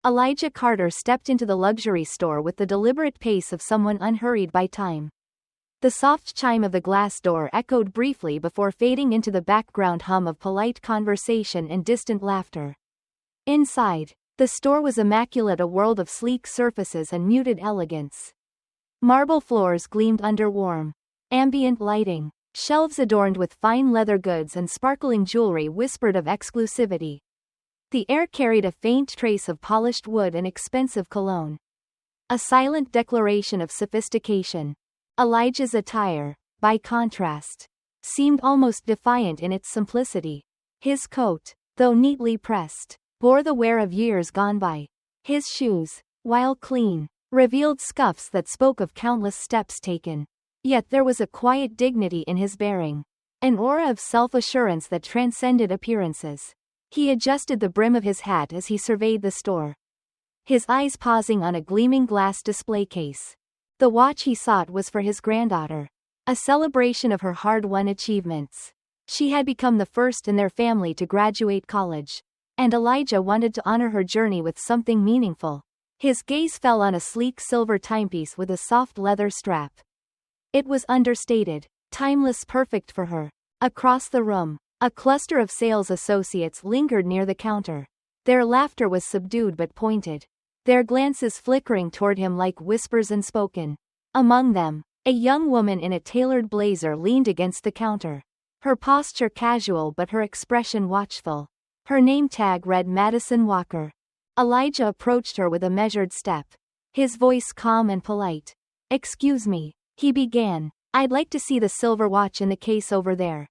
Elijah Carter stepped into the luxury store with the deliberate pace of someone unhurried by time. The soft chime of the glass door echoed briefly before fading into the background hum of polite conversation and distant laughter. Inside, the store was immaculate, a world of sleek surfaces and muted elegance. Marble floors gleamed under warm, ambient lighting. Shelves adorned with fine leather goods and sparkling jewelry whispered of exclusivity. The air carried a faint trace of polished wood and expensive cologne. A silent declaration of sophistication. Elijah's attire, by contrast, seemed almost defiant in its simplicity. His coat, though neatly pressed, bore the wear of years gone by. His shoes, while clean, revealed scuffs that spoke of countless steps taken. Yet there was a quiet dignity in his bearing, an aura of self-assurance that transcended appearances. He adjusted the brim of his hat as he surveyed the store, his eyes pausing on a gleaming glass display case. The watch he sought was for his granddaughter, a celebration of her hard-won achievements. She had become the first in their family to graduate college, and Elijah wanted to honor her journey with something meaningful. His gaze fell on a sleek silver timepiece with a soft leather strap. It was understated, timeless, perfect for her. Across the room, a cluster of sales associates lingered near the counter. Their laughter was subdued but pointed, their glances flickering toward him like whispers unspoken. Among them, a young woman in a tailored blazer leaned against the counter, her posture casual but her expression watchful. Her name tag read Madison Walker. Elijah approached her with a measured step, his voice calm and polite. "Excuse me," he began, "I'd like to see the silver watch in the case over there."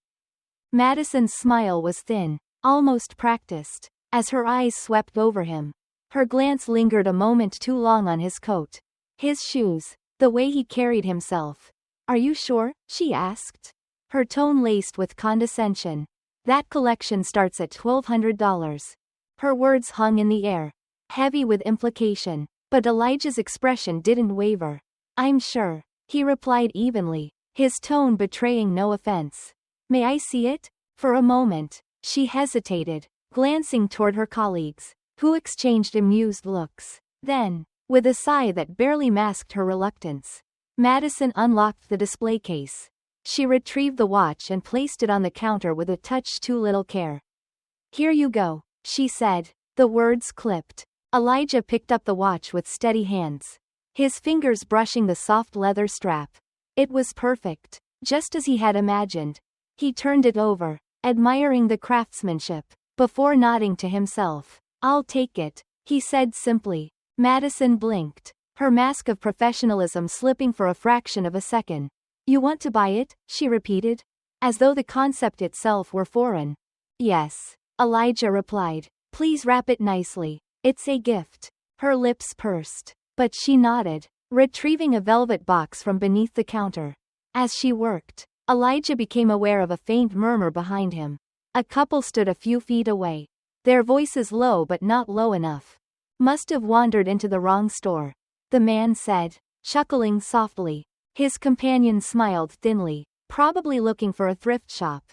Madison's smile was thin, almost practiced, as her eyes swept over him. Her glance lingered a moment too long on his coat, his shoes, the way he carried himself. "Are you sure?" she asked, her tone laced with condescension. "That collection starts at $1,200. Her words hung in the air, heavy with implication, but Elijah's expression didn't waver. "I'm sure," he replied evenly, his tone betraying no offense. "May I see it?" For a moment, she hesitated, glancing toward her colleagues, who exchanged amused looks. Then, with a sigh that barely masked her reluctance, Madison unlocked the display case. She retrieved the watch and placed it on the counter with a touch too little care. "Here you go," she said, the words clipped. Elijah picked up the watch with steady hands, his fingers brushing the soft leather strap. It was perfect, just as he had imagined. He turned it over, admiring the craftsmanship, before nodding to himself. "I'll take it," he said simply. Madison blinked, her mask of professionalism slipping for a fraction of a second. "You want to buy it?" she repeated, as though the concept itself were foreign. "Yes," Elijah replied. "Please wrap it nicely. It's a gift." Her lips pursed, but she nodded, retrieving a velvet box from beneath the counter. As she worked, Elijah became aware of a faint murmur behind him. A couple stood a few feet away, their voices low but not low enough. "Must have wandered into the wrong store," the man said, chuckling softly. His companion smiled thinly, probably looking for a thrift shop.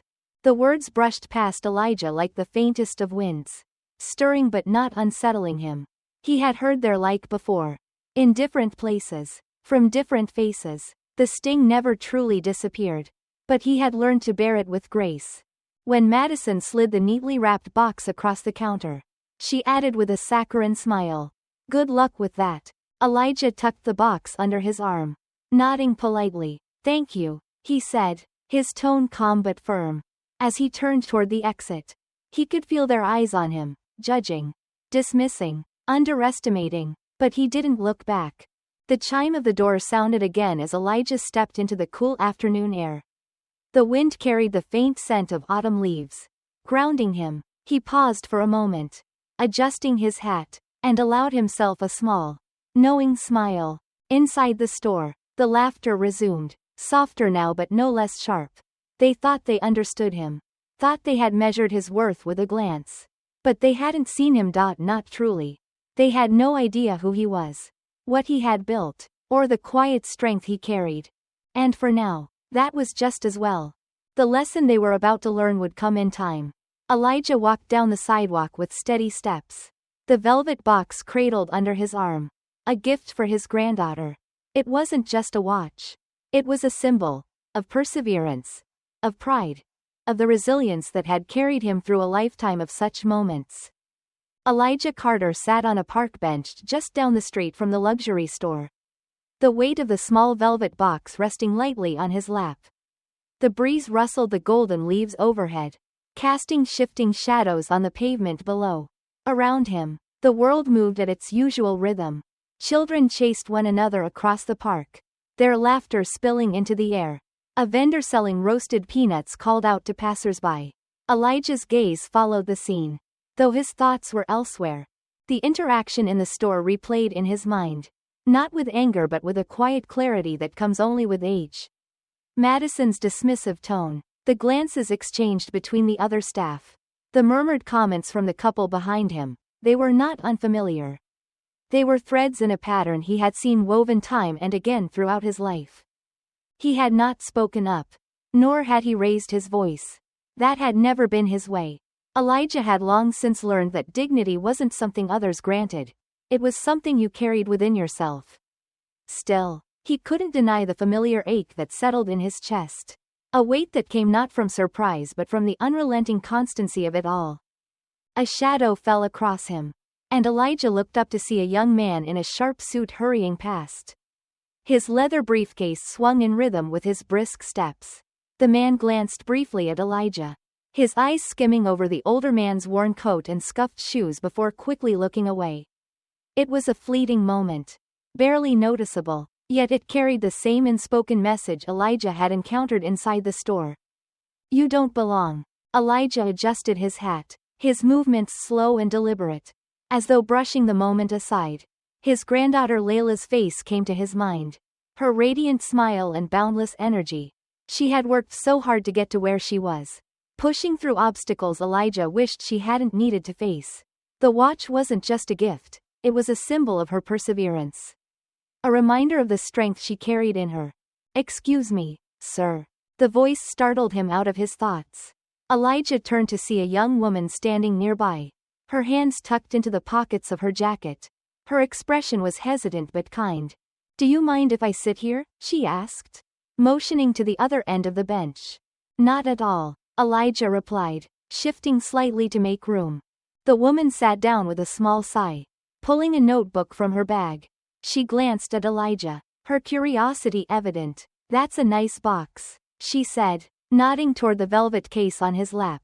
The words brushed past Elijah like the faintest of winds, stirring but not unsettling him. He had heard their like before, in different places, from different faces. The sting never truly disappeared, but he had learned to bear it with grace. When Madison slid the neatly wrapped box across the counter, she added with a saccharine smile, "Good luck with that." Elijah tucked the box under his arm, nodding politely. "Thank you," he said, his tone calm but firm. As he turned toward the exit, he could feel their eyes on him, judging, dismissing, underestimating, but he didn't look back. The chime of the door sounded again as Elijah stepped into the cool afternoon air. The wind carried the faint scent of autumn leaves, grounding him. He paused for a moment, adjusting his hat, and allowed himself a small, knowing smile. Inside the store, the laughter resumed, softer now but no less sharp. They thought they understood him, thought they had measured his worth with a glance. But they hadn't seen him. Not truly. They had no idea who he was, what he had built, or the quiet strength he carried. And for now, that was just as well. The lesson they were about to learn would come in time. Elijah walked down the sidewalk with steady steps, the velvet box cradled under his arm. A gift for his granddaughter. It wasn't just a watch. It was a symbol of perseverance, of pride, of the resilience that had carried him through a lifetime of such moments. Elijah Carter sat on a park bench just down the street from the luxury store. The weight of the small velvet box resting lightly on his lap. The breeze rustled the golden leaves overhead, casting shifting shadows on the pavement below. Around him, the world moved at its usual rhythm. Children chased one another across the park, their laughter spilling into the air. A vendor selling roasted peanuts called out to passers-by. Elijah's gaze followed the scene, though his thoughts were elsewhere. The interaction in the store replayed in his mind, not with anger but with a quiet clarity that comes only with age. Madison's dismissive tone, the glances exchanged between the other staff, the murmured comments from the couple behind him, they were not unfamiliar. They were threads in a pattern he had seen woven time and again throughout his life. He had not spoken up, nor had he raised his voice. That had never been his way. Elijah had long since learned that dignity wasn't something others granted. It was something you carried within yourself. Still, he couldn't deny the familiar ache that settled in his chest. A weight that came not from surprise but from the unrelenting constancy of it all. A shadow fell across him, and Elijah looked up to see a young man in a sharp suit hurrying past. His leather briefcase swung in rhythm with his brisk steps. The man glanced briefly at Elijah, his eyes skimming over the older man's worn coat and scuffed shoes before quickly looking away. It was a fleeting moment, barely noticeable, yet it carried the same unspoken message Elijah had encountered inside the store. You don't belong. Elijah adjusted his hat, his movements slow and deliberate, as though brushing the moment aside. His granddaughter Layla's face came to his mind. Her radiant smile and boundless energy. She had worked so hard to get to where she was, pushing through obstacles Elijah wished she hadn't needed to face. The watch wasn't just a gift, it was a symbol of her perseverance. A reminder of the strength she carried in her. Excuse me, sir. The voice startled him out of his thoughts. Elijah turned to see a young woman standing nearby, her hands tucked into the pockets of her jacket. Her expression was hesitant but kind. Do you mind if I sit here? She asked, motioning to the other end of the bench. Not at all, Elijah replied, shifting slightly to make room. The woman sat down with a small sigh, pulling a notebook from her bag. She glanced at Elijah, her curiosity evident. That's a nice box, she said, nodding toward the velvet case on his lap.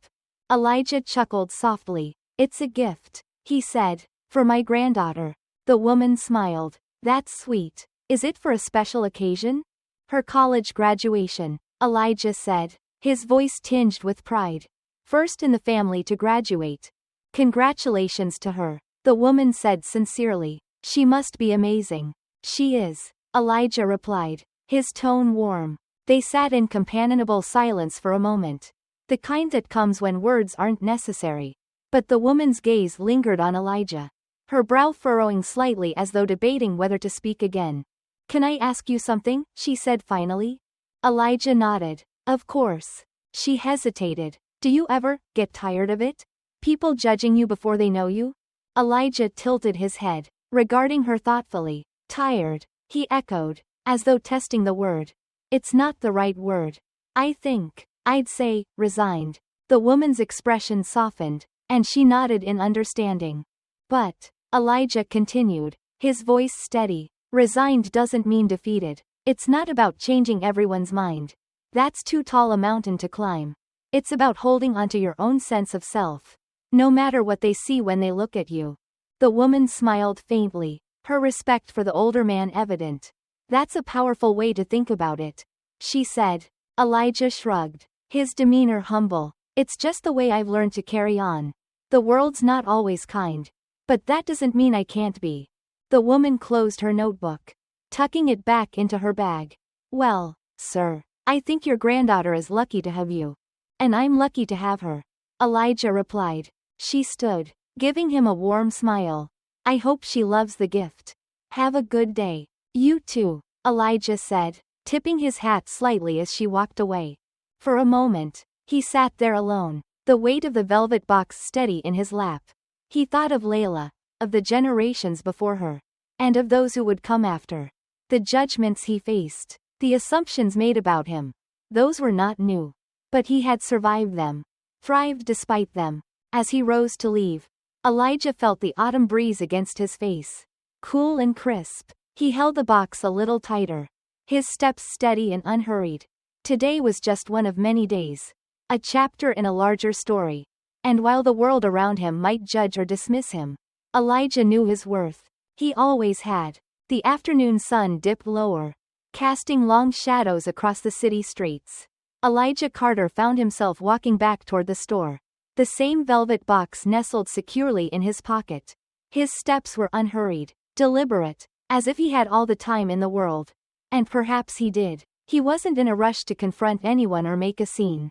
Elijah chuckled softly. It's a gift, he said, for my granddaughter. The woman smiled. That's sweet. Is it for a special occasion? Her college graduation, Elijah said, his voice tinged with pride. First in the family to graduate. Congratulations to her, the woman said sincerely. She must be amazing. She is, Elijah replied, his tone warm. They sat in companionable silence for a moment. The kind that comes when words aren't necessary. But the woman's gaze lingered on Elijah, her brow furrowing slightly as though debating whether to speak again. Can I ask you something? She said finally. Elijah nodded. Of course. She hesitated. Do you ever get tired of it? People judging you before they know you? Elijah tilted his head, regarding her thoughtfully. Tired, he echoed, as though testing the word. It's not the right word. I think I'd say resigned. The woman's expression softened, and she nodded in understanding. But, Elijah continued, his voice steady, resigned doesn't mean defeated. It's not about changing everyone's mind. That's too tall a mountain to climb. It's about holding onto your own sense of self, no matter what they see when they look at you. The woman smiled faintly, her respect for the older man evident. That's a powerful way to think about it, she said. Elijah shrugged, his demeanor humble. It's just the way I've learned to carry on. The world's not always kind. But that doesn't mean I can't be. The woman closed her notebook, tucking it back into her bag. Well, sir, I think your granddaughter is lucky to have you. And I'm lucky to have her, Elijah replied. She stood, giving him a warm smile. I hope she loves the gift. Have a good day. You too, Elijah said, tipping his hat slightly as she walked away. For a moment, he sat there alone, the weight of the velvet box steady in his lap. He thought of Layla, of the generations before her, and of those who would come after. The judgments he faced, the assumptions made about him, those were not new. But he had survived them, thrived despite them. As he rose to leave, Elijah felt the autumn breeze against his face. Cool and crisp. He held the box a little tighter, his steps steady and unhurried. Today was just one of many days, a chapter in a larger story. And while the world around him might judge or dismiss him, Elijah knew his worth. He always had. The afternoon sun dipped lower, casting long shadows across the city streets. Elijah Carter found himself walking back toward the store, the same velvet box nestled securely in his pocket. His steps were unhurried, deliberate, as if he had all the time in the world. And perhaps he did. He wasn't in a rush to confront anyone or make a scene.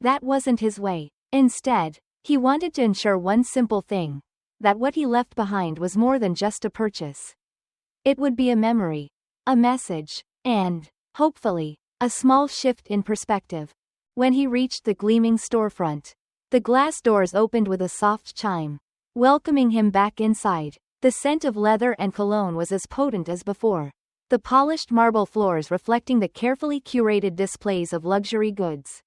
That wasn't his way. Instead, he wanted to ensure one simple thing, that what he left behind was more than just a purchase. It would be a memory, a message, and, hopefully, a small shift in perspective. When he reached the gleaming storefront, the glass doors opened with a soft chime, welcoming him back inside. The scent of leather and cologne was as potent as before, the polished marble floors reflecting the carefully curated displays of luxury goods.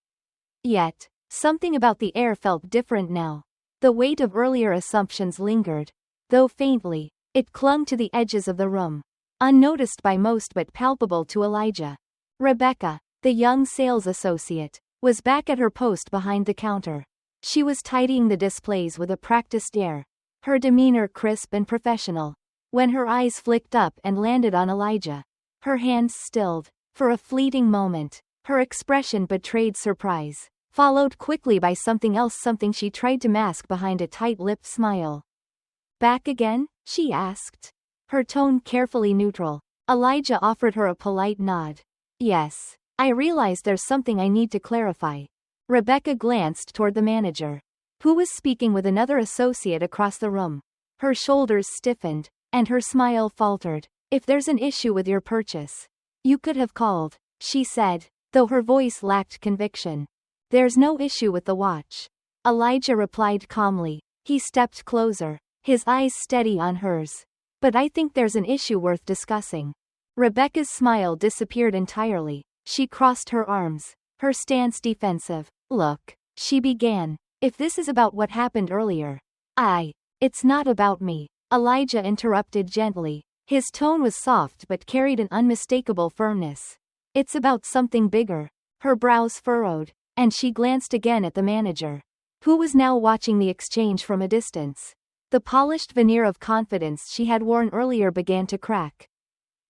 Yet, something about the air felt different now. The weight of earlier assumptions lingered, though faintly. It clung to the edges of the room, unnoticed by most but palpable to Elijah. Rebecca, the young sales associate, was back at her post behind the counter. She was tidying the displays with a practiced air, her demeanor crisp and professional. When her eyes flicked up and landed on Elijah, her hands stilled. For a fleeting moment, her expression betrayed surprise, followed quickly by something else, something she tried to mask behind a tight-lipped smile. Back again? She asked, her tone carefully neutral. Elijah offered her a polite nod. Yes. I realize there's something I need to clarify. Rebecca glanced toward the manager, who was speaking with another associate across the room. Her shoulders stiffened, and her smile faltered. If there's an issue with your purchase, you could have called, she said, though her voice lacked conviction. There's no issue with the watch, Elijah replied calmly. He stepped closer, his eyes steady on hers. But I think there's an issue worth discussing. Rebecca's smile disappeared entirely. She crossed her arms, her stance defensive. Look, she began. If this is about what happened earlier, it's not about me, Elijah interrupted gently. His tone was soft but carried an unmistakable firmness. It's about something bigger. Her brows furrowed, and she glanced again at the manager, who was now watching the exchange from a distance. The polished veneer of confidence she had worn earlier began to crack.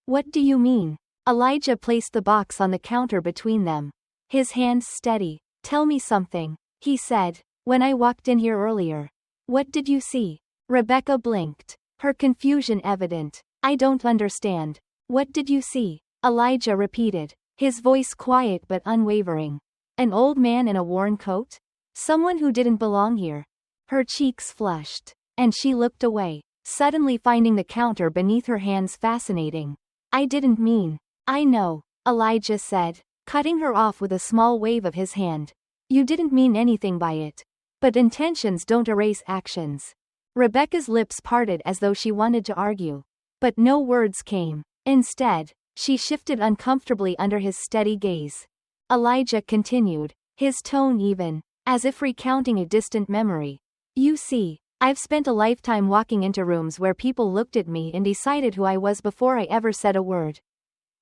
What do you mean? Elijah placed the box on the counter between them, his hands steady. Tell me something, he said. When I walked in here earlier, what did you see? Rebecca blinked, her confusion evident. I don't understand. What did you see? Elijah repeated, his voice quiet but unwavering. An old man in a worn coat? Someone who didn't belong here. Her cheeks flushed, and she looked away, suddenly finding the counter beneath her hands fascinating. I didn't mean. I know, Elijah said, cutting her off with a small wave of his hand. You didn't mean anything by it. But intentions don't erase actions. Rebecca's lips parted as though she wanted to argue, but no words came. Instead, she shifted uncomfortably under his steady gaze. Elijah continued, his tone even, as if recounting a distant memory. You see, I've spent a lifetime walking into rooms where people looked at me and decided who I was before I ever said a word.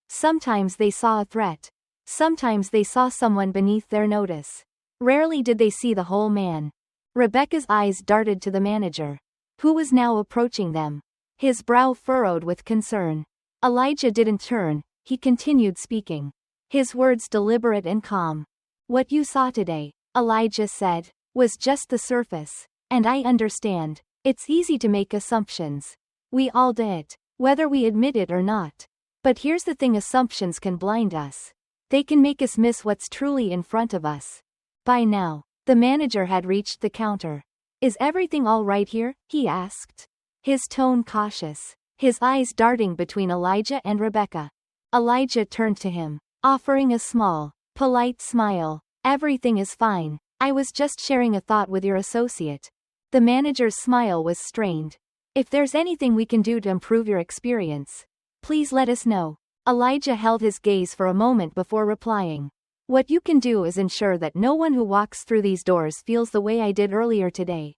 Sometimes they saw a threat. Sometimes they saw someone beneath their notice. Rarely did they see the whole man. Rebecca's eyes darted to the manager, who was now approaching them, his brow furrowed with concern. Elijah didn't turn, he continued speaking, his words deliberate and calm. What you saw today, Elijah said, was just the surface. And I understand. It's easy to make assumptions. We all do it, whether we admit it or not. But here's the thing, assumptions can blind us. They can make us miss what's truly in front of us. By now, the manager had reached the counter. Is everything all right here? He asked, his tone cautious, his eyes darting between Elijah and Rebecca. Elijah turned to him, offering a small, polite smile. Everything is fine. I was just sharing a thought with your associate. The manager's smile was strained, If there's anything we can do to improve your experience, please let us know. Elijah held his gaze for a moment before replying. What you can do is ensure that no one who walks through these doors feels the way I did earlier today.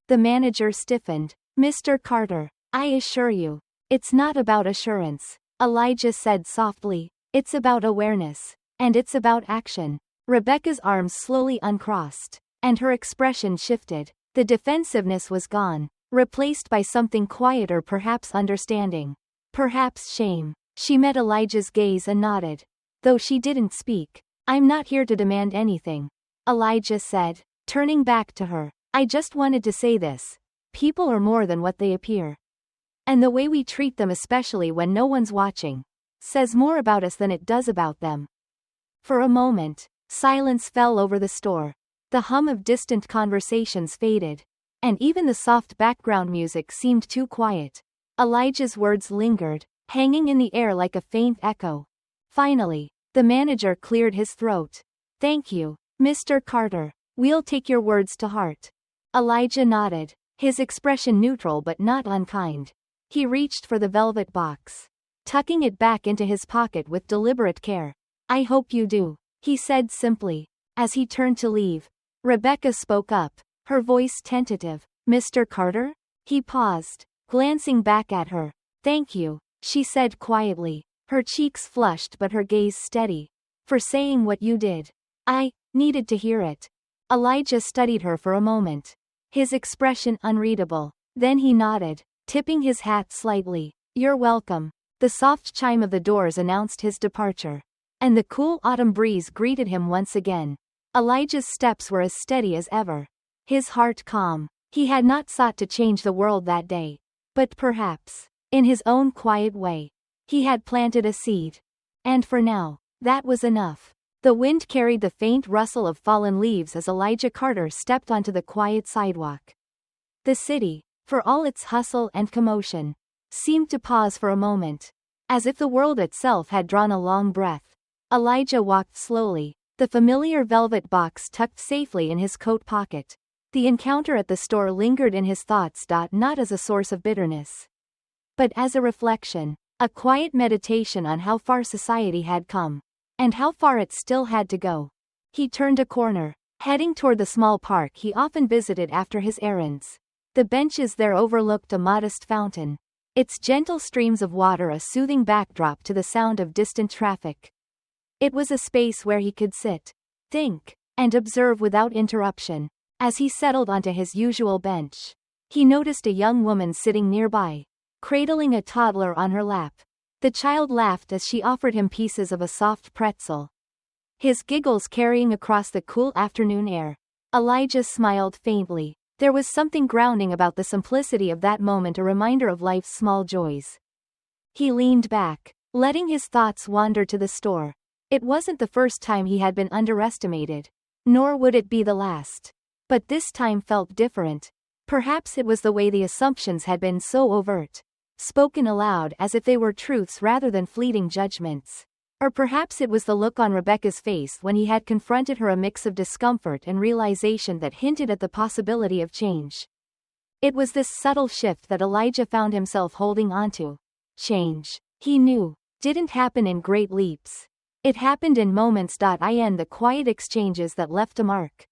The manager stiffened. Mr. Carter, I assure you, it's not about assurance, Elijah said softly. It's about awareness. And it's about action. Rebecca's arms slowly uncrossed, and her expression shifted. The defensiveness was gone, replaced by something quieter, perhaps understanding. Perhaps shame. She met Elijah's gaze and nodded. Though she didn't speak. I'm not here to demand anything, Elijah said, turning back to her. I just wanted to say this. People are more than what they appear. And the way we treat them, especially when no one's watching, says more about us than it does about them. For a moment, silence fell over the store. The hum of distant conversations faded, and even the soft background music seemed too quiet. Elijah's words lingered, hanging in the air like a faint echo. Finally, the manager cleared his throat. Thank you, Mr. Carter. We'll take your words to heart. Elijah nodded, his expression neutral but not unkind. He reached for the velvet box, tucking it back into his pocket with deliberate care. I hope you do, he said simply. As he turned to leave, Rebecca spoke up, her voice tentative. Mr. Carter? He paused, glancing back at her. Thank you, she said quietly, her cheeks flushed but her gaze steady. For saying what you did. I needed to hear it. Elijah studied her for a moment, his expression unreadable. Then he nodded, tipping his hat slightly. You're welcome. The soft chime of the doors announced his departure, and the cool autumn breeze greeted him once again. Elijah's steps were as steady as ever, his heart calm. He had not sought to change the world that day, but perhaps, in his own quiet way, he had planted a seed. And for now, that was enough. The wind carried the faint rustle of fallen leaves as Elijah Carter stepped onto the quiet sidewalk. The city, for all its hustle and commotion, seemed to pause for a moment, as if the world itself had drawn a long breath. Elijah walked slowly, the familiar velvet box tucked safely in his coat pocket. The encounter at the store lingered in his thoughts, not as a source of bitterness, but as a reflection, a quiet meditation on how far society had come, and how far it still had to go. He turned a corner, heading toward the small park he often visited after his errands. The benches there overlooked a modest fountain, its gentle streams of water a soothing backdrop to the sound of distant traffic. It was a space where he could sit, think, and observe without interruption. As he settled onto his usual bench, he noticed a young woman sitting nearby, cradling a toddler on her lap. The child laughed as she offered him pieces of a soft pretzel, his giggles carrying across the cool afternoon air. Elijah smiled faintly. There was something grounding about the simplicity of that moment, a reminder of life's small joys. He leaned back, letting his thoughts wander to the store. It wasn't the first time he had been underestimated, nor would it be the last. But this time felt different. Perhaps it was the way the assumptions had been so overt, spoken aloud as if they were truths rather than fleeting judgments. Or perhaps it was the look on Rebecca's face when he had confronted her, a mix of discomfort and realization that hinted at the possibility of change. It was this subtle shift that Elijah found himself holding onto. Change, he knew, didn't happen in great leaps. It happened in moments. In the quiet exchanges that left a mark.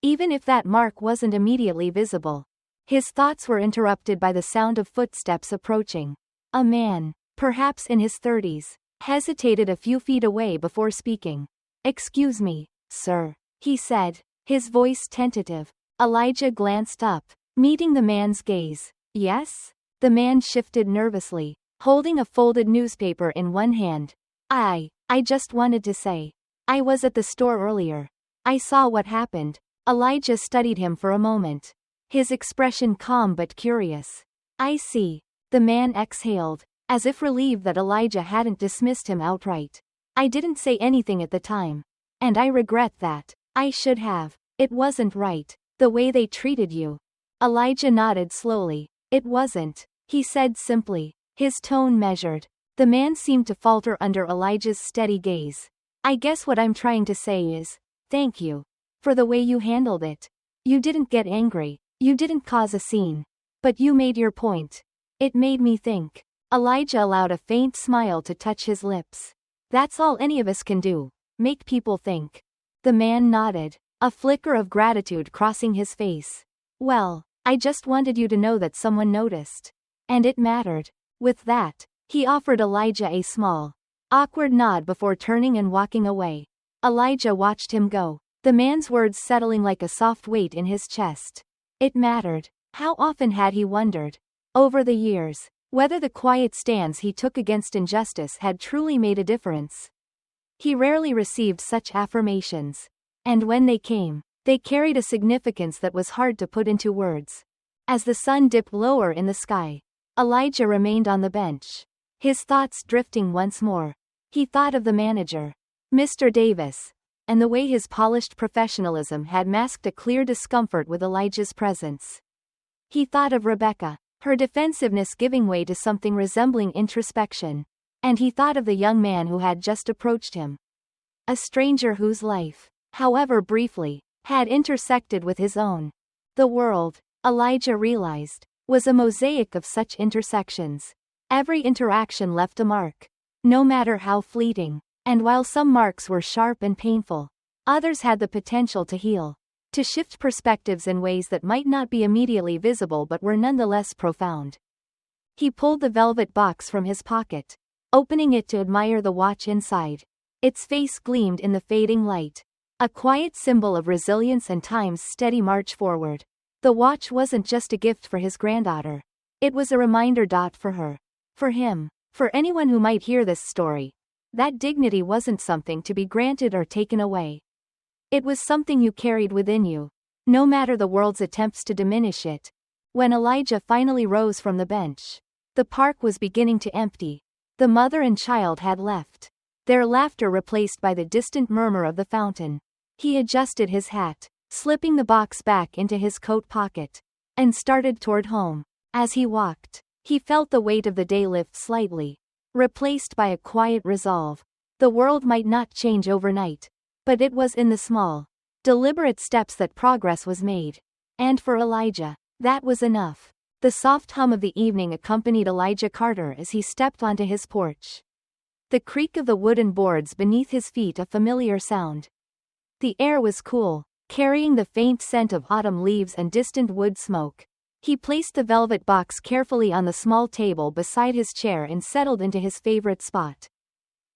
Even if that mark wasn't immediately visible. His thoughts were interrupted by the sound of footsteps approaching. A man, perhaps in his 30s, hesitated a few feet away before speaking. Excuse me, sir, he said, his voice tentative. Elijah glanced up, meeting the man's gaze. Yes? The man shifted nervously, holding a folded newspaper in one hand. I just wanted to say. I was at the store earlier. I saw what happened. Elijah studied him for a moment, his expression calm but curious. I see. The man exhaled, as if relieved that Elijah hadn't dismissed him outright. I didn't say anything at the time. And I regret that. I should have. It wasn't right, the way they treated you. Elijah nodded slowly. It wasn't, he said simply, his tone measured. The man seemed to falter under Elijah's steady gaze. I guess what I'm trying to say is, thank you. For the way you handled it. You didn't get angry. You didn't cause a scene. But you made your point. It made me think. Elijah allowed a faint smile to touch his lips. That's all any of us can do. Make people think. The man nodded, a flicker of gratitude crossing his face. Well, I just wanted you to know that someone noticed. And it mattered. With that, he offered Elijah a small, awkward nod before turning and walking away. Elijah watched him go, the man's words settling like a soft weight in his chest. It mattered. How often had he wondered, over the years, whether the quiet stance he took against injustice had truly made a difference. He rarely received such affirmations. And when they came, they carried a significance that was hard to put into words. As the sun dipped lower in the sky, Elijah remained on the bench, his thoughts drifting once more. He thought of the manager, Mr. Davis, and the way his polished professionalism had masked a clear discomfort with Elijah's presence. He thought of Rebecca, her defensiveness giving way to something resembling introspection. And he thought of the young man who had just approached him. A stranger whose life, however briefly, had intersected with his own. The world, Elijah realized, was a mosaic of such intersections. Every interaction left a mark, no matter how fleeting, and while some marks were sharp and painful, others had the potential to heal, to shift perspectives in ways that might not be immediately visible but were nonetheless profound. He pulled the velvet box from his pocket, opening it to admire the watch inside. Its face gleamed in the fading light, a quiet symbol of resilience and time's steady march forward. The watch wasn't just a gift for his granddaughter. It was a reminder for her. For him. For anyone who might hear this story. That dignity wasn't something to be granted or taken away. It was something you carried within you, no matter the world's attempts to diminish it. When Elijah finally rose from the bench, the park was beginning to empty. The mother and child had left, their laughter replaced by the distant murmur of the fountain. He adjusted his hat, slipping the box back into his coat pocket, and started toward home. As he walked, he felt the weight of the day lift slightly, replaced by a quiet resolve. The world might not change overnight, but it was in the small, deliberate steps that progress was made. And for Elijah, that was enough. The soft hum of the evening accompanied Elijah Carter as he stepped onto his porch. The creak of the wooden boards beneath his feet a familiar sound. The air was cool, carrying the faint scent of autumn leaves and distant wood smoke. He placed the velvet box carefully on the small table beside his chair and settled into his favorite spot.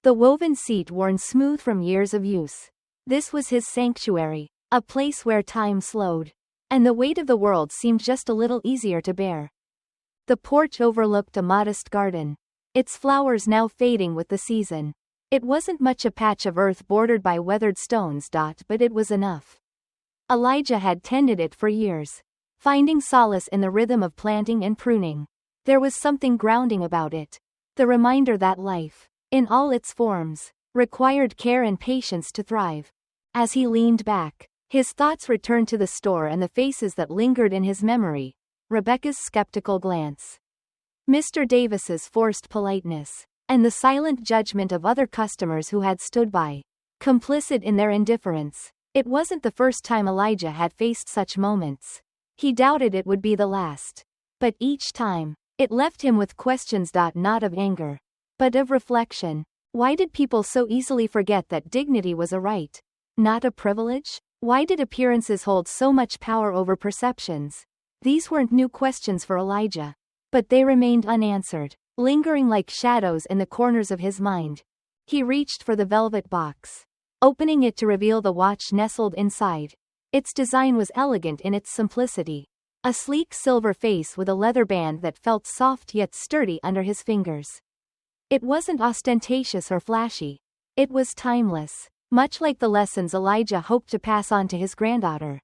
The woven seat worn smooth from years of use. This was his sanctuary, a place where time slowed, and the weight of the world seemed just a little easier to bear. The porch overlooked a modest garden, its flowers now fading with the season. It wasn't much, a patch of earth bordered by weathered stones, but it was enough. Elijah had tended it for years, finding solace in the rhythm of planting and pruning. There was something grounding about it, the reminder that life, in all its forms, required care and patience to thrive. As he leaned back, his thoughts returned to the store and the faces that lingered in his memory. Rebecca's skeptical glance, Mr. Davis's forced politeness, and the silent judgment of other customers who had stood by, complicit in their indifference. It wasn't the first time Elijah had faced such moments. He doubted it would be the last. But each time, it left him with questions, not of anger, but of reflection. Why did people so easily forget that dignity was a right, not a privilege? Why did appearances hold so much power over perceptions? These weren't new questions for Elijah, but they remained unanswered, lingering like shadows in the corners of his mind. He reached for the velvet box, opening it to reveal the watch nestled inside. Its design was elegant in its simplicity. A sleek silver face with a leather band that felt soft yet sturdy under his fingers. It wasn't ostentatious or flashy. It was timeless, much like the lessons Elijah hoped to pass on to his granddaughter.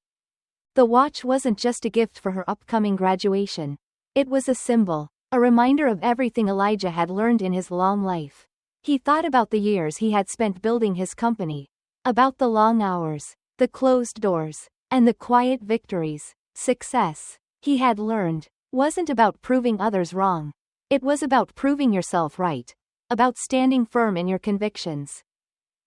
The watch wasn't just a gift for her upcoming graduation. It was a symbol, a reminder of everything Elijah had learned in his long life. He thought about the years he had spent building his company, about the long hours, the closed doors, and the quiet victories. Success, he had learned, wasn't about proving others wrong. It was about proving yourself right, about standing firm in your convictions,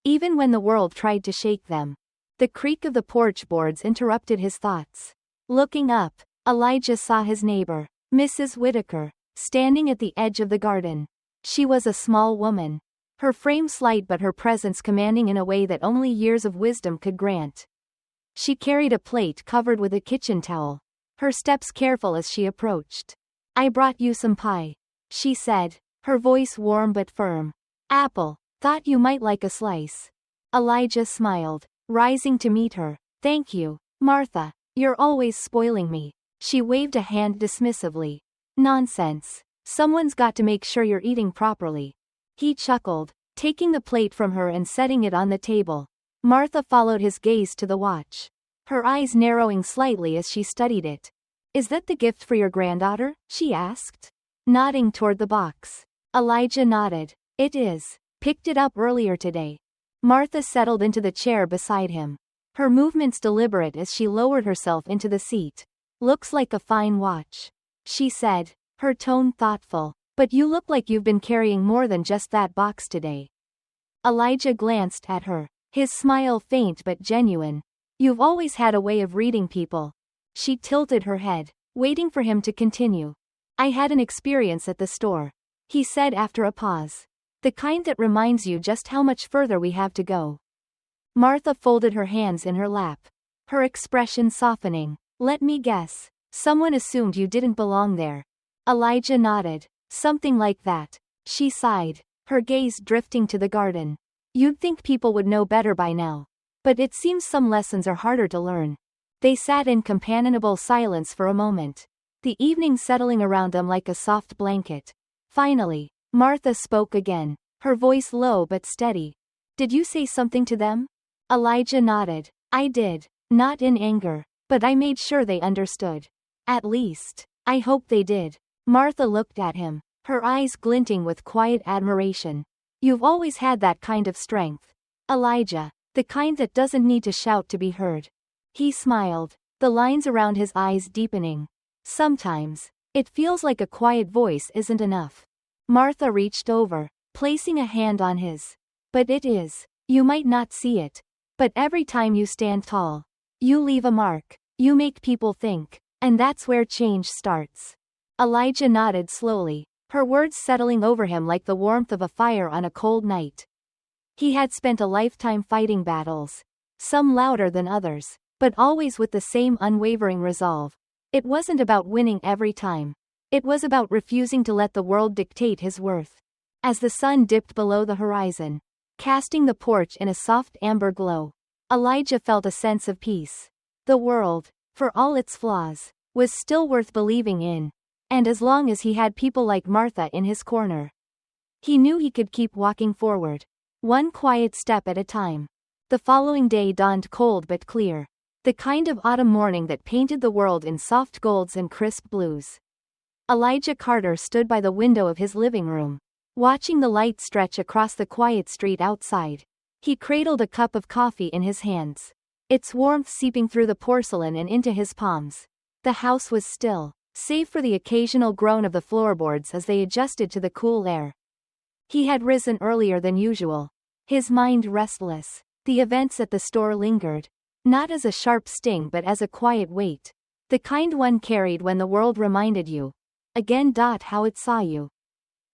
even when the world tried to shake them. The creak of the porch boards interrupted his thoughts. Looking up, Elijah saw his neighbor, Mrs. Whitaker, standing at the edge of the garden. She was a small woman. Her frame slight but her presence commanding in a way that only years of wisdom could grant. She carried a plate covered with a kitchen towel, her steps careful as she approached. "I brought you some pie," she said, her voice warm but firm. "Apple. Thought you might like a slice." Elijah smiled, rising to meet her. "Thank you, Martha. You're always spoiling me." She waved a hand dismissively. "Nonsense. Someone's got to make sure you're eating properly." He chuckled, taking the plate from her and setting it on the table. Martha followed his gaze to the watch, her eyes narrowing slightly as she studied it. "Is that the gift for your granddaughter?" she asked, nodding toward the box. Elijah nodded. "It is. Picked it up earlier today." Martha settled into the chair beside him, her movements deliberate as she lowered herself into the seat. "Looks like a fine watch," she said, her tone thoughtful. "But you look like you've been carrying more than just that box today." Elijah glanced at her, his smile faint but genuine. "You've always had a way of reading people." She tilted her head, waiting for him to continue. "I had an experience at the store," he said after a pause. "The kind that reminds you just how much further we have to go." Martha folded her hands in her lap, her expression softening. "Let me guess. Someone assumed you didn't belong there." Elijah nodded. "Something like that." She sighed, her gaze drifting to the garden. "You'd think people would know better by now. But it seems some lessons are harder to learn." They sat in companionable silence for a moment, the evening settling around them like a soft blanket. Finally, Martha spoke again, her voice low but steady. "Did you say something to them?" Elijah nodded. "I did, not in anger, but I made sure they understood. At least, I hope they did." Martha looked at him, her eyes glinting with quiet admiration. "You've always had that kind of strength, Elijah, the kind that doesn't need to shout to be heard." He smiled, the lines around his eyes deepening. "Sometimes, it feels like a quiet voice isn't enough." Martha reached over, placing a hand on his. "But it is. You might not see it, but every time you stand tall, you leave a mark. You make people think, and that's where change starts." Elijah nodded slowly, her words settling over him like the warmth of a fire on a cold night. He had spent a lifetime fighting battles, some louder than others, but always with the same unwavering resolve. It wasn't about winning every time. It was about refusing to let the world dictate his worth. As the sun dipped below the horizon, casting the porch in a soft amber glow, Elijah felt a sense of peace. The world, for all its flaws, was still worth believing in, and as long as he had people like Martha in his corner, he knew he could keep walking forward, one quiet step at a time. The following day dawned cold but clear, the kind of autumn morning that painted the world in soft golds and crisp blues. Elijah Carter stood by the window of his living room, watching the light stretch across the quiet street outside. He cradled a cup of coffee in his hands, its warmth seeping through the porcelain and into his palms. The house was still, save for the occasional groan of the floorboards as they adjusted to the cool air. He had risen earlier than usual, his mind restless. The events at the store lingered, not as a sharp sting but as a quiet weight, the kind one carried when the world reminded you again how it saw you.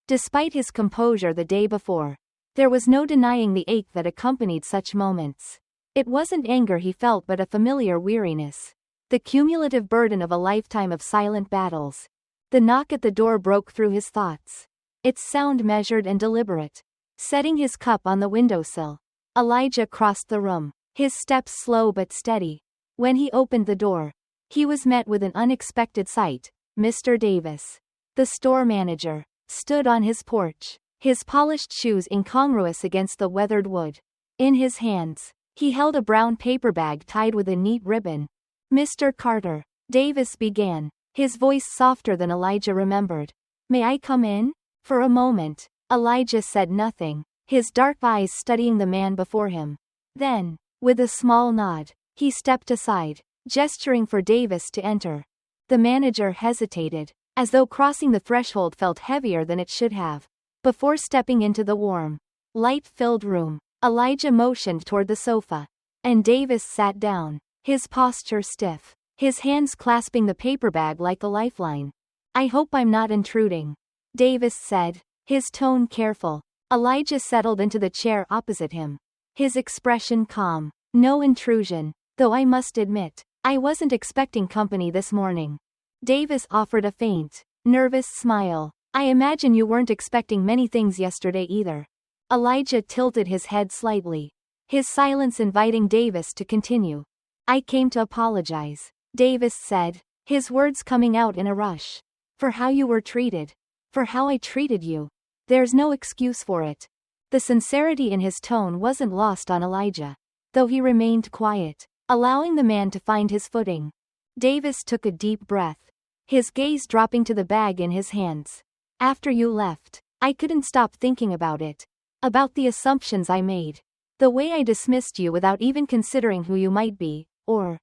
Despite his composure the day before, there was no denying the ache that accompanied such moments. It wasn't anger he felt but a familiar weariness, the cumulative burden of a lifetime of silent battles. The knock at the door broke through his thoughts, its sound measured and deliberate. Setting his cup on the windowsill, Elijah crossed the room, his steps slow but steady. When he opened the door, he was met with an unexpected sight. Mr. Davis, the store manager, stood on his porch, his polished shoes incongruous against the weathered wood. In his hands, he held a brown paper bag tied with a neat ribbon. "Mr. Carter," Davis began, his voice softer than Elijah remembered. "May I come in?" For a moment, Elijah said nothing, his dark eyes studying the man before him. Then, with a small nod, he stepped aside, gesturing for Davis to enter. The manager hesitated, as though crossing the threshold felt heavier than it should have. Before stepping into the warm, light-filled room, Elijah motioned toward the sofa, and Davis sat down, his posture stiff, his hands clasping the paper bag like a lifeline. I hope I'm not intruding, Davis said, his tone careful. Elijah settled into the chair opposite him, his expression calm. No intrusion, though I must admit, I wasn't expecting company this morning. Davis offered a faint, nervous smile. I imagine you weren't expecting many things yesterday either. Elijah tilted his head slightly, his silence inviting Davis to continue. I came to apologize, Davis said, his words coming out in a rush. For how you were treated. For how I treated you. There's no excuse for it. The sincerity in his tone wasn't lost on Elijah, though he remained quiet, allowing the man to find his footing. Davis took a deep breath, his gaze dropping to the bag in his hands. After you left, I couldn't stop thinking about it. About the assumptions I made. The way I dismissed you without even considering who you might be, or,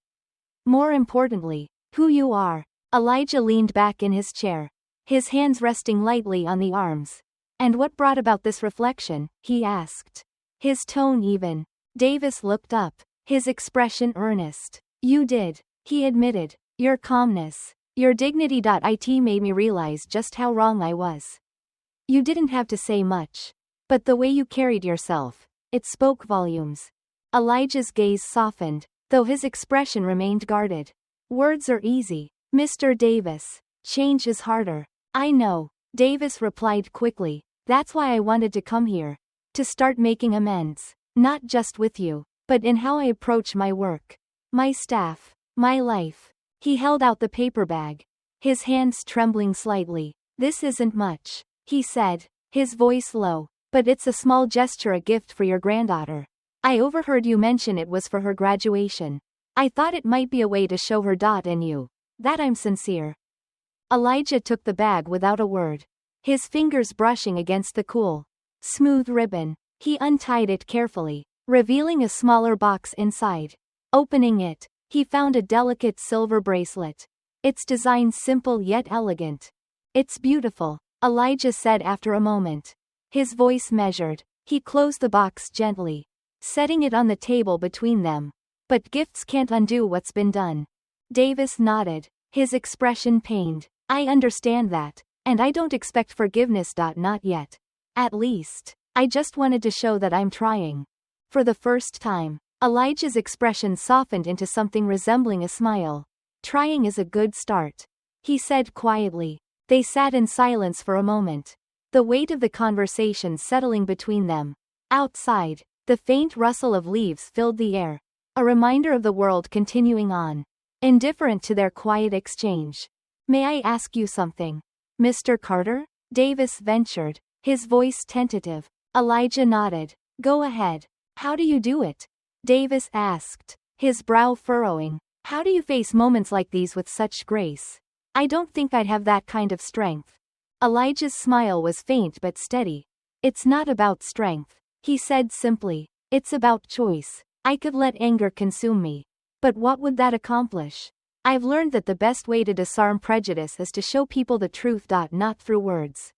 more importantly, who you are. Elijah leaned back in his chair, his hands resting lightly on the arms. And what brought about this reflection? He asked, his tone even. Davis looked up, his expression earnest. You did, he admitted. Your calmness, your dignity. It made me realize just how wrong I was. You didn't have to say much. But the way you carried yourself, it spoke volumes. Elijah's gaze softened, though his expression remained guarded. Words are easy, Mr. Davis. Change is harder. I know, Davis replied quickly. That's why I wanted to come here. To start making amends. Not just with you, but in how I approach my work. My staff. My life. He held out the paper bag, his hands trembling slightly. This isn't much, he said, his voice low. But it's a small gesture, a gift for your granddaughter. I overheard you mention it was for her graduation. I thought it might be a way to show her and you that I'm sincere. Elijah took the bag without a word, his fingers brushing against the cool, smooth ribbon. He untied it carefully, revealing a smaller box inside. Opening it, he found a delicate silver bracelet. Its design simple yet elegant. It's beautiful, Elijah said after a moment. His voice measured. He closed the box gently, setting it on the table between them. But gifts can't undo what's been done. Davis nodded, his expression pained. I understand that, and I don't expect forgiveness. Not yet. At least, I just wanted to show that I'm trying. For the first time, Elijah's expression softened into something resembling a smile. Trying is a good start, he said quietly. They sat in silence for a moment, the weight of the conversation settling between them. Outside, the faint rustle of leaves filled the air, a reminder of the world continuing on, indifferent to their quiet exchange. May I ask you something, Mr. Carter? Davis ventured, his voice tentative. Elijah nodded. Go ahead. How do you do it? Davis asked, his brow furrowing. How do you face moments like these with such grace? I don't think I'd have that kind of strength. Elijah's smile was faint but steady. It's not about strength, he said simply. It's about choice. I could let anger consume me. But what would that accomplish? I've learned that the best way to disarm prejudice is to show people the truth. Not through words,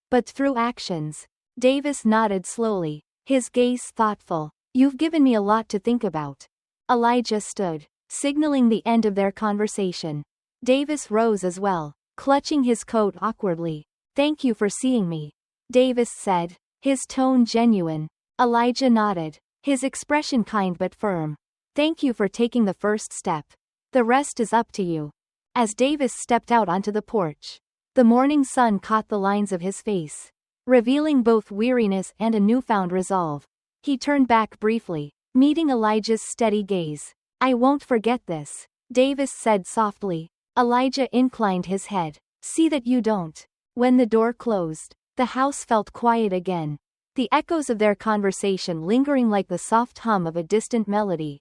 but through actions. Davis nodded slowly, his gaze thoughtful. You've given me a lot to think about. Elijah stood, signaling the end of their conversation. Davis rose as well, clutching his coat awkwardly. Thank you for seeing me, Davis said, his tone genuine. Elijah nodded, his expression kind but firm. Thank you for taking the first step. The rest is up to you. As Davis stepped out onto the porch, the morning sun caught the lines of his face, revealing both weariness and a newfound resolve. He turned back briefly, meeting Elijah's steady gaze. I won't forget this, Davis said softly. Elijah inclined his head. See that you don't. When the door closed, the house felt quiet again, the echoes of their conversation lingering like the soft hum of a distant melody.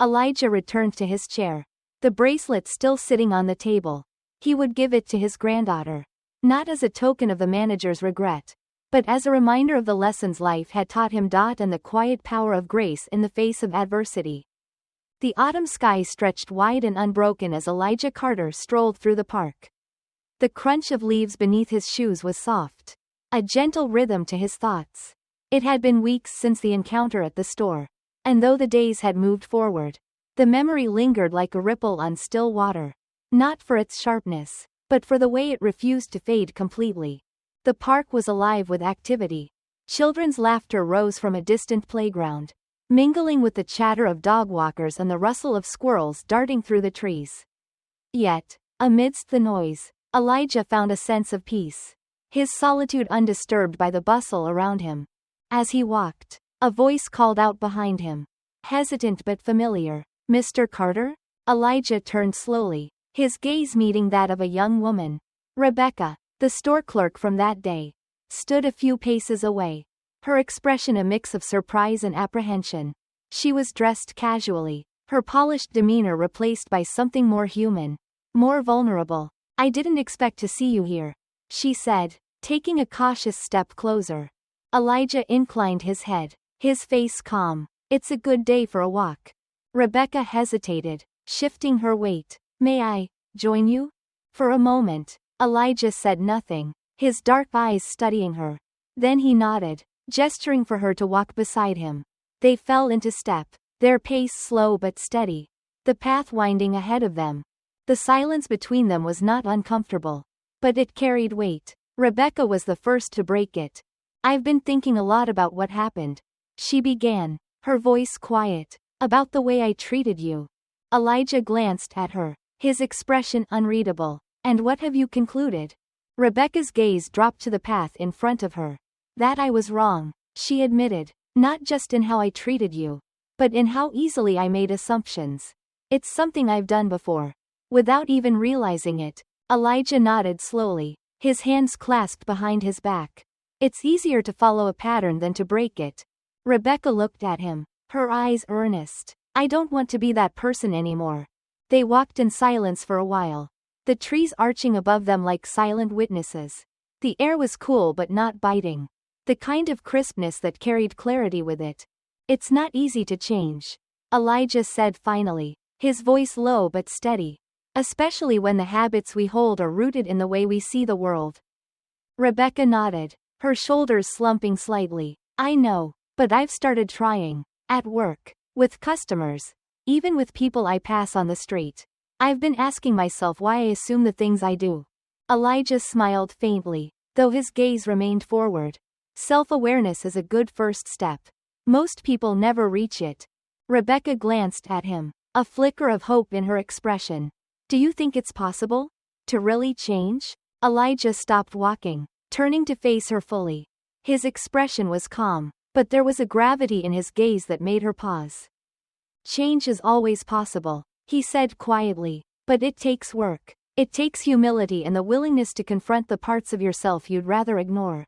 Elijah returned to his chair, the bracelet still sitting on the table. He would give it to his granddaughter, not as a token of the manager's regret, but as a reminder of the lessons life had taught him. And the quiet power of grace in the face of adversity. The autumn sky stretched wide and unbroken as Elijah Carter strolled through the park. The crunch of leaves beneath his shoes was soft, a gentle rhythm to his thoughts. It had been weeks since the encounter at the store, and though the days had moved forward, the memory lingered like a ripple on still water. Not for its sharpness, but for the way it refused to fade completely. The park was alive with activity. Children's laughter rose from a distant playground, mingling with the chatter of dog walkers and the rustle of squirrels darting through the trees. Yet, amidst the noise, Elijah found a sense of peace, his solitude undisturbed by the bustle around him. As he walked, a voice called out behind him, hesitant but familiar, "Mr. Carter?" Elijah turned slowly, his gaze meeting that of a young woman. Rebecca, the store clerk from that day, stood a few paces away, her expression a mix of surprise and apprehension. She was dressed casually, her polished demeanor replaced by something more human, more vulnerable. "I didn't expect to see you here," she said, taking a cautious step closer. Elijah inclined his head, his face calm. "It's a good day for a walk." Rebecca hesitated, shifting her weight. "May I join you?" For a moment, Elijah said nothing, his dark eyes studying her. Then he nodded, gesturing for her to walk beside him. They fell into step, their pace slow but steady, the path winding ahead of them. The silence between them was not uncomfortable, but it carried weight. Rebecca was the first to break it. "I've been thinking a lot about what happened," she began, her voice quiet. "About the way I treated you." Elijah glanced at her, his expression unreadable. "And what have you concluded?" Rebecca's gaze dropped to the path in front of her. "That I was wrong," she admitted, "not just in how I treated you, but in how easily I made assumptions. It's something I've done before." Without even realizing it, Elijah nodded slowly, his hands clasped behind his back. "It's easier to follow a pattern than to break it." Rebecca looked at him, her eyes earnest. "I don't want to be that person anymore." They walked in silence for a while, the trees arching above them like silent witnesses. The air was cool but not biting, the kind of crispness that carried clarity with it. "It's not easy to change," Elijah said finally, his voice low but steady. "Especially when the habits we hold are rooted in the way we see the world." Rebecca nodded, her shoulders slumping slightly. "I know, but I've started trying. At work, with customers, even with people I pass on the street. I've been asking myself why I assume the things I do." Elijah smiled faintly, though his gaze remained forward. "Self-awareness is a good first step. Most people never reach it." Rebecca glanced at him, a flicker of hope in her expression. "Do you think it's possible to really change?" Elijah stopped walking, turning to face her fully. His expression was calm, but there was a gravity in his gaze that made her pause. "Change is always possible," he said quietly, "but it takes work. It takes humility and the willingness to confront the parts of yourself you'd rather ignore."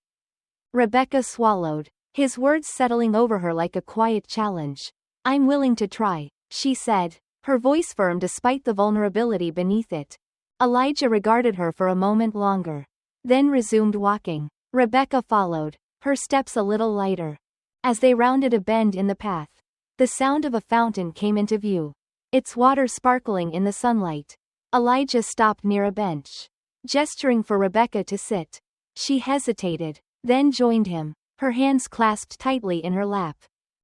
Rebecca swallowed, his words settling over her like a quiet challenge. "I'm willing to try," she said, her voice firm despite the vulnerability beneath it. Elijah regarded her for a moment longer, then resumed walking. Rebecca followed, her steps a little lighter. As they rounded a bend in the path, the sound of a fountain came into view, its water sparkling in the sunlight. Elijah stopped near a bench, gesturing for Rebecca to sit. She hesitated, then joined him, her hands clasped tightly in her lap.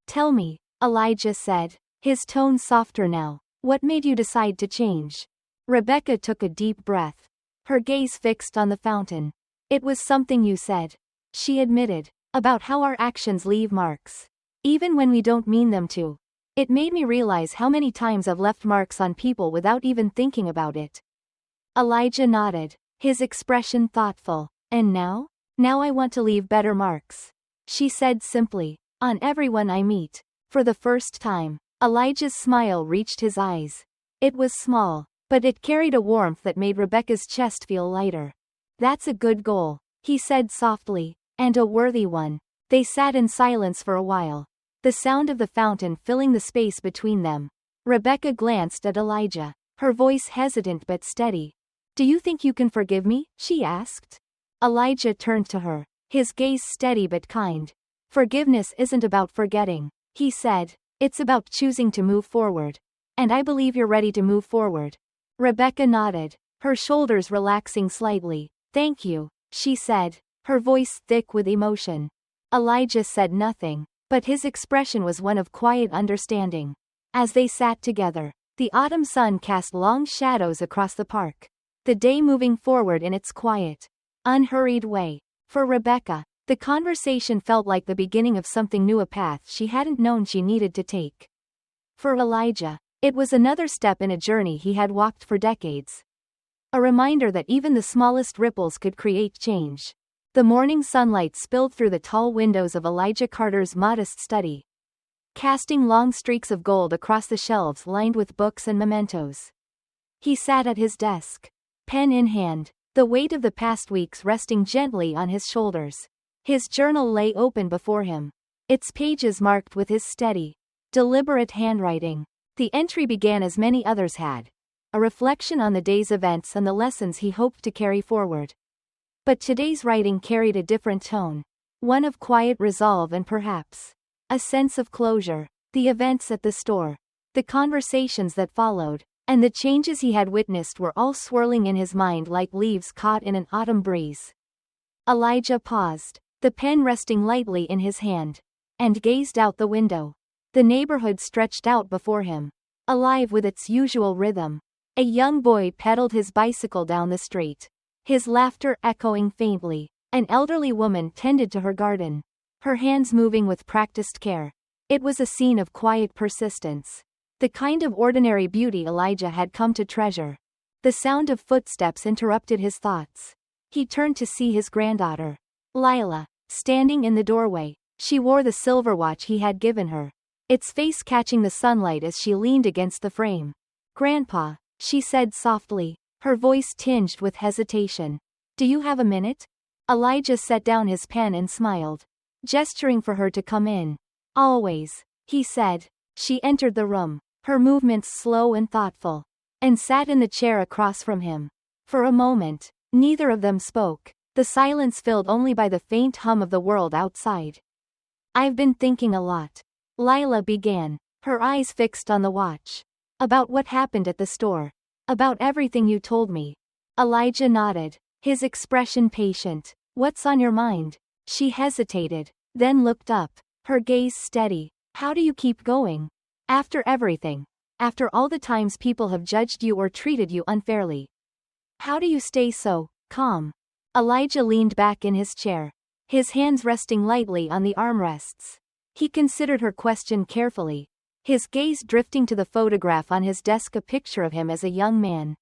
"Tell me," Elijah said, his tone softer now, "what made you decide to change?" Rebecca took a deep breath, her gaze fixed on the fountain. "It was something you said," she admitted, "about how our actions leave marks, even when we don't mean them to. It made me realize how many times I've left marks on people without even thinking about it." Elijah nodded, his expression thoughtful. "And now? Now I want to leave better marks," she said simply, "on everyone I meet." For the first time, Elijah's smile reached his eyes. It was small, but it carried a warmth that made Rebecca's chest feel lighter. "That's a good goal," he said softly, "and a worthy one." They sat in silence for a while, the sound of the fountain filling the space between them. Rebecca glanced at Elijah, her voice hesitant but steady. "Do you think you can forgive me?" she asked. Elijah turned to her, his gaze steady but kind. "Forgiveness isn't about forgetting," he said. "It's about choosing to move forward. And I believe you're ready to move forward." Rebecca nodded, her shoulders relaxing slightly. "Thank you," she said, her voice thick with emotion. Elijah said nothing, but his expression was one of quiet understanding. As they sat together, the autumn sun cast long shadows across the park. the day moving forward in its quiet, unhurried way. For Rebecca, the conversation felt like the beginning of something new, a path she hadn't known she needed to take. For Elijah, it was another step in a journey he had walked for decades. A reminder that even the smallest ripples could create change. The morning sunlight spilled through the tall windows of Elijah Carter's modest study, casting long streaks of gold across the shelves lined with books and mementos. He sat at his desk, pen in hand, the weight of the past weeks resting gently on his shoulders. His journal lay open before him, its pages marked with his steady, deliberate handwriting. The entry began as many others had, a reflection on the day's events and the lessons he hoped to carry forward. But today's writing carried a different tone, one of quiet resolve and perhaps a sense of closure. The events at the store, the conversations that followed, and the changes he had witnessed were all swirling in his mind like leaves caught in an autumn breeze. Elijah paused, the pen resting lightly in his hand, and gazed out the window. The neighborhood stretched out before him, alive with its usual rhythm. A young boy pedaled his bicycle down the street, his laughter echoing faintly. An elderly woman tended to her garden, her hands moving with practiced care. It was a scene of quiet persistence, the kind of ordinary beauty Elijah had come to treasure. The sound of footsteps interrupted his thoughts. He turned to see his granddaughter, Lila, standing in the doorway. She wore the silver watch he had given her, its face catching the sunlight as she leaned against the frame. "Grandpa," she said softly, her voice tinged with hesitation. "Do you have a minute?" Elijah set down his pen and smiled, gesturing for her to come in. "Always," he said. She entered the room, her movements slow and thoughtful, and sat in the chair across from him. For a moment, neither of them spoke, the silence filled only by the faint hum of the world outside. "I've been thinking a lot," Lila began, her eyes fixed on the watch. "About what happened at the store. About everything you told me." Elijah nodded, his expression patient. "What's on your mind?" She hesitated, then looked up, her gaze steady. "How do you keep going? After everything. After all the times people have judged you or treated you unfairly. How do you stay so calm?" Elijah leaned back in his chair, his hands resting lightly on the armrests. He considered her question carefully, his gaze drifting to the photograph on his desk, a picture of him as a young man,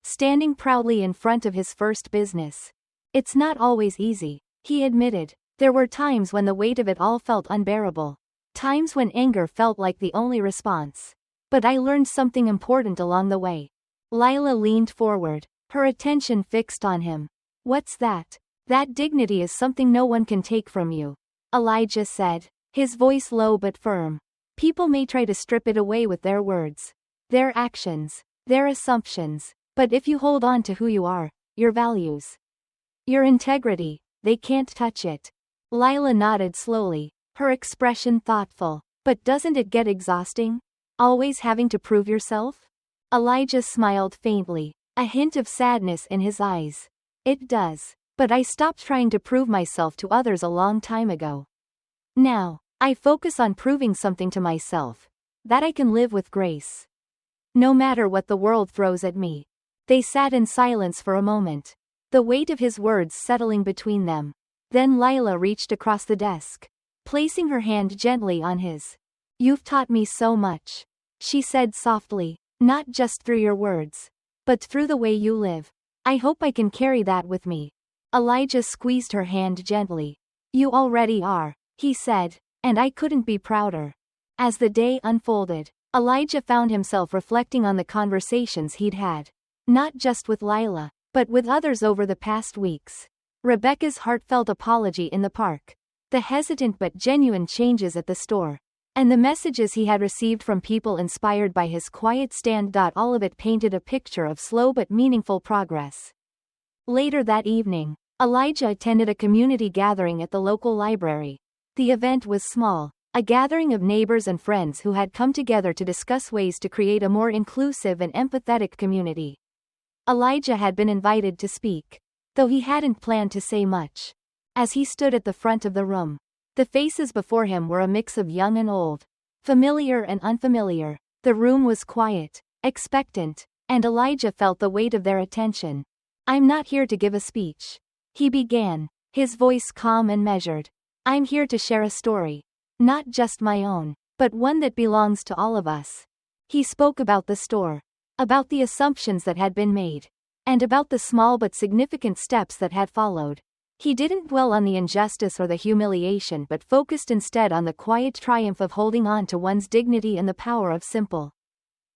standing proudly in front of his first business. "It's not always easy," he admitted. "There were times when the weight of it all felt unbearable. Times when anger felt like the only response. But I learned something important along the way." Lila leaned forward, her attention fixed on him. "What's that?" "That dignity is something no one can take from you," Elijah said, his voice low but firm. "People may try to strip it away with their words, their actions, their assumptions, but if you hold on to who you are, your values, your integrity, they can't touch it." Lila nodded slowly, her expression thoughtful. "But doesn't it get exhausting? Always having to prove yourself?" Elijah smiled faintly, a hint of sadness in his eyes. "It does. But I stopped trying to prove myself to others a long time ago. Now, I focus on proving something to myself, that I can live with grace, no matter what the world throws at me." They sat in silence for a moment, the weight of his words settling between them. Then Lila reached across the desk, placing her hand gently on his. "You've taught me so much," she said softly, "not just through your words, but through the way you live. I hope I can carry that with me." Elijah squeezed her hand gently. "You already are," he said, "and I couldn't be prouder." As the day unfolded, Elijah found himself reflecting on the conversations he'd had, not just with Lila, but with others over the past weeks. Rebecca's heartfelt apology in the park, the hesitant but genuine changes at the store, and the messages he had received from people inspired by his quiet stand. All of it painted a picture of slow but meaningful progress. Later that evening, Elijah attended a community gathering at the local library. The event was small, a gathering of neighbors and friends who had come together to discuss ways to create a more inclusive and empathetic community. Elijah had been invited to speak, though he hadn't planned to say much. As he stood at the front of the room, the faces before him were a mix of young and old, familiar and unfamiliar. The room was quiet, expectant, and Elijah felt the weight of their attention. "I'm not here to give a speech," he began, his voice calm and measured. "I'm here to share a story. Not just my own, but one that belongs to all of us." He spoke about the store, about the assumptions that had been made, and about the small but significant steps that had followed. He didn't dwell on the injustice or the humiliation but focused instead on the quiet triumph of holding on to one's dignity and the power of simple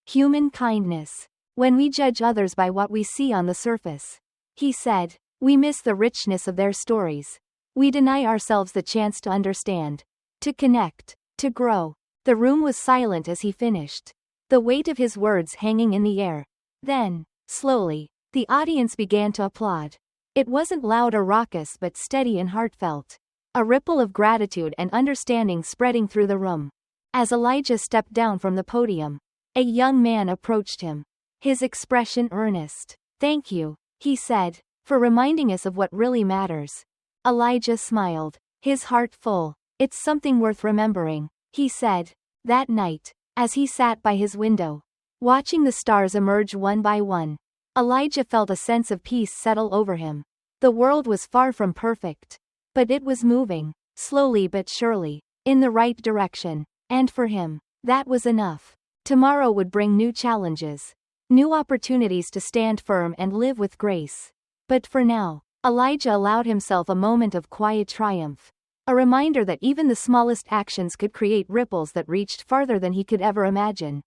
human kindness. "When we judge others by what we see on the surface," he said, "we miss the richness of their stories. We deny ourselves the chance to understand, to connect, to grow." The room was silent as he finished, the weight of his words hanging in the air. Then, slowly, the audience began to applaud. It wasn't loud or raucous but steady and heartfelt, a ripple of gratitude and understanding spreading through the room. As Elijah stepped down from the podium, a young man approached him, his expression earnest. "Thank you," he said, "for reminding us of what really matters." Elijah smiled, his heart full. "It's something worth remembering," he said. That night, as he sat by his window, watching the stars emerge one by one, Elijah felt a sense of peace settle over him. The world was far from perfect, but it was moving, slowly but surely, in the right direction, and for him, that was enough. Tomorrow would bring new challenges, new opportunities to stand firm and live with grace. But for now, Elijah allowed himself a moment of quiet triumph, a reminder that even the smallest actions could create ripples that reached farther than he could ever imagine.